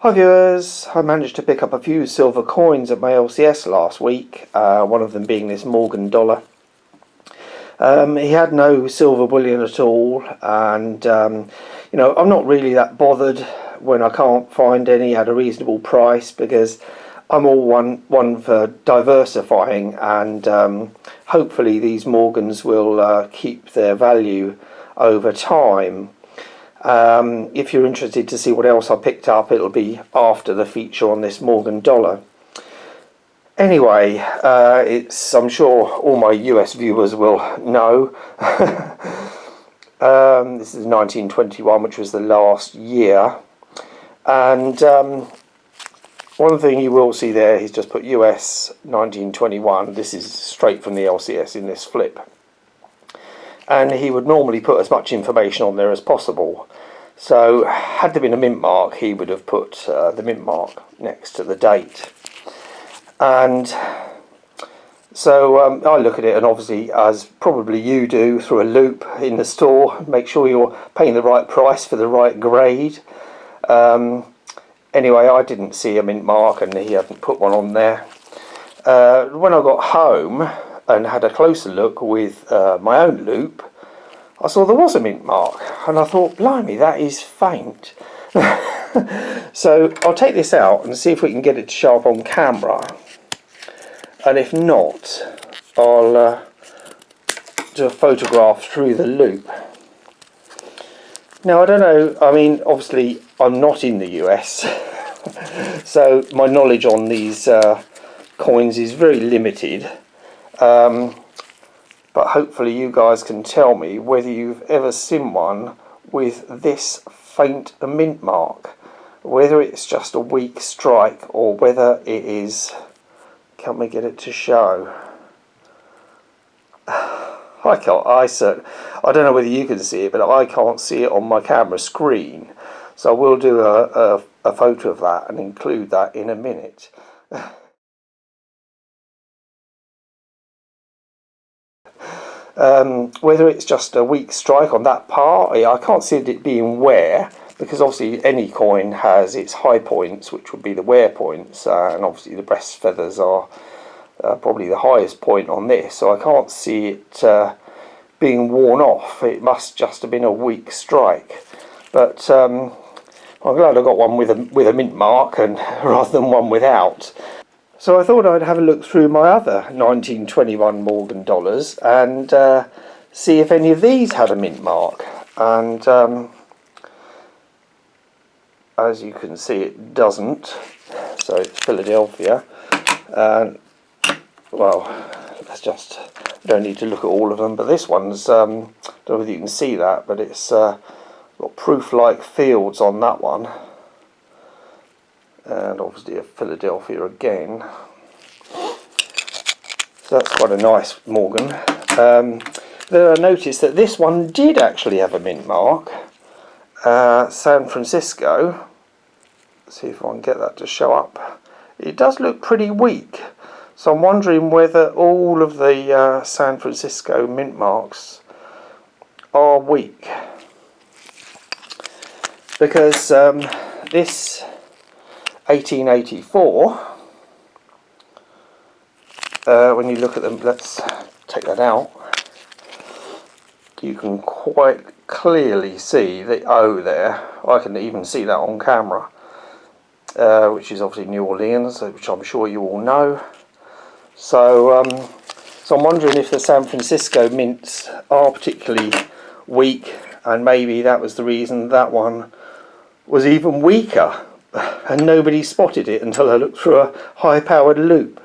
Hi viewers, I managed to pick up a few silver coins at my LCS last week, one of them being this Morgan dollar. He had no silver bullion at all, and you know, I'm not really that bothered when I can't find any at a reasonable price, because I'm all one for diversifying, and hopefully these Morgans will keep their value over time. If you're interested to see what else I picked up, it'll be after the feature on this Morgan dollar. Anyway, I'm sure all my US viewers will know. This is 1921, which was the last year. And one thing you will see there, he's just put US 1921. This is straight from the LCS in this flip. And he would normally put as much information on there as possible. So had there been a mint mark, he would have put the mint mark next to the date. And so I look at it, and obviously, as probably you do, through a loop in the store, make sure you're paying the right price for the right grade. Anyway, I didn't see a mint mark, and he hadn't put one on there. When I got home and had a closer look with my own loop, I saw there was a mint mark, and I thought, blimey, that is faint. So I'll take this out and see if we can get it to show up on camera, and if not, I'll do a photograph through the loop. Now, I don't know, I mean, obviously I'm not in the US, so my knowledge on these coins is very limited. But hopefully you guys can tell me whether you've ever seen one with this faint mint mark, whether it's just a weak strike or whether it is, can we get it to show? I don't know whether you can see it, but I can't see it on my camera screen, so we'll do a photo of that and include that in a minute. Whether it's just a weak strike on that part, I can't see it being wear, because obviously any coin has its high points, which would be the wear points, and obviously the breast feathers are probably the highest point on this, so I can't see it being worn off. It must just have been a weak strike, but I'm glad I got one with a mint mark and rather than one without. So I thought I'd have a look through my other 1921 Morgan dollars and see if any of these had a mint mark. And as you can see, it doesn't. So it's Philadelphia. And well, let's just, don't need to look at all of them. But this one's, don't know whether you can see that, but it's got proof-like fields on that one. And obviously a Philadelphia again. So that's quite a nice Morgan. Then I noticed that this one did actually have a mint mark. San Francisco. Let's see if I can get that to show up. It does look pretty weak. So I'm wondering whether all of the San Francisco mint marks are weak. Because this 1884, when you look at them, let's take that out, you can quite clearly see the O there. I can even see that on camera, which is obviously New Orleans, which I'm sure you all know. So, so I'm wondering if the San Francisco mints are particularly weak, and maybe that was the reason that one was even weaker. And nobody spotted it until I looked through a high-powered loop.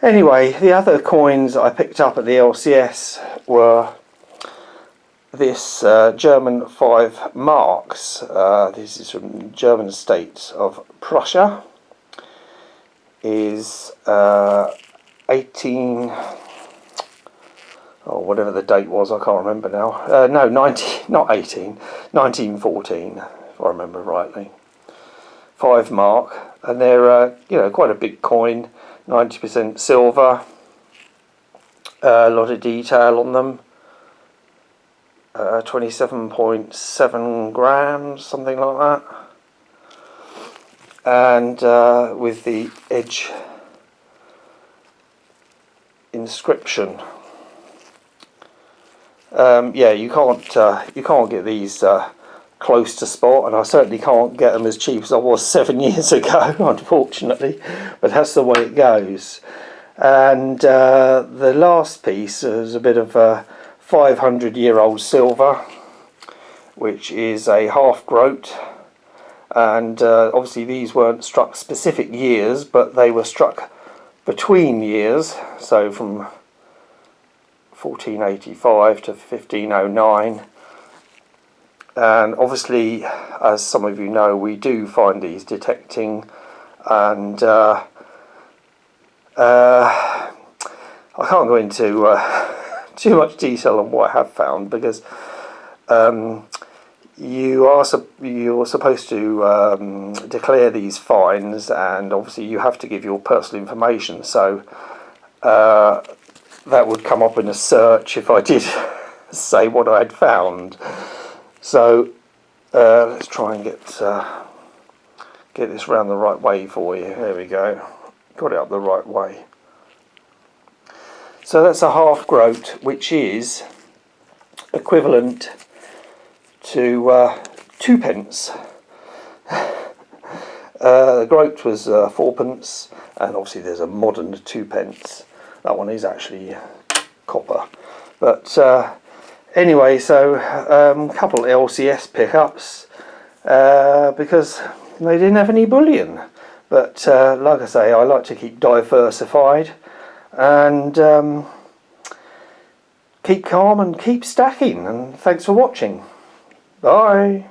Anyway, the other coins I picked up at the LCS were this German 5 marks. This is from the German state of Prussia. Is 18... oh, whatever the date was, I can't remember now. No, 1914, if I remember rightly. 5 mark, and they're you know, quite a big coin, 90% silver, a lot of detail on them, 27.7 grams, something like that. and with the edge inscription. Yeah, you can't get these close to spot, and I certainly can't get them as cheap as I was 7 years ago, unfortunately, but that's the way it goes. And the last piece is a bit of 500-year-old silver, which is a half groat, and obviously these weren't struck specific years, but they were struck between years, so from 1485 to 1509. And obviously, as some of you know, we do find these detecting, and I can't go into too much detail on what I have found, because you're supposed to declare these finds, and obviously you have to give your personal information, so that would come up in a search if I did say what I had found. So let's try and get this round the right way for you. There we go, got it up the right way. So that's a half groat, which is equivalent to 2p. The groat was 4p, and obviously there's a modern 2p. That one is actually copper. But anyway, so a couple LCS pickups because they didn't have any bullion. But like I say, I like to keep diversified and keep calm and keep stacking. And thanks for watching. Bye.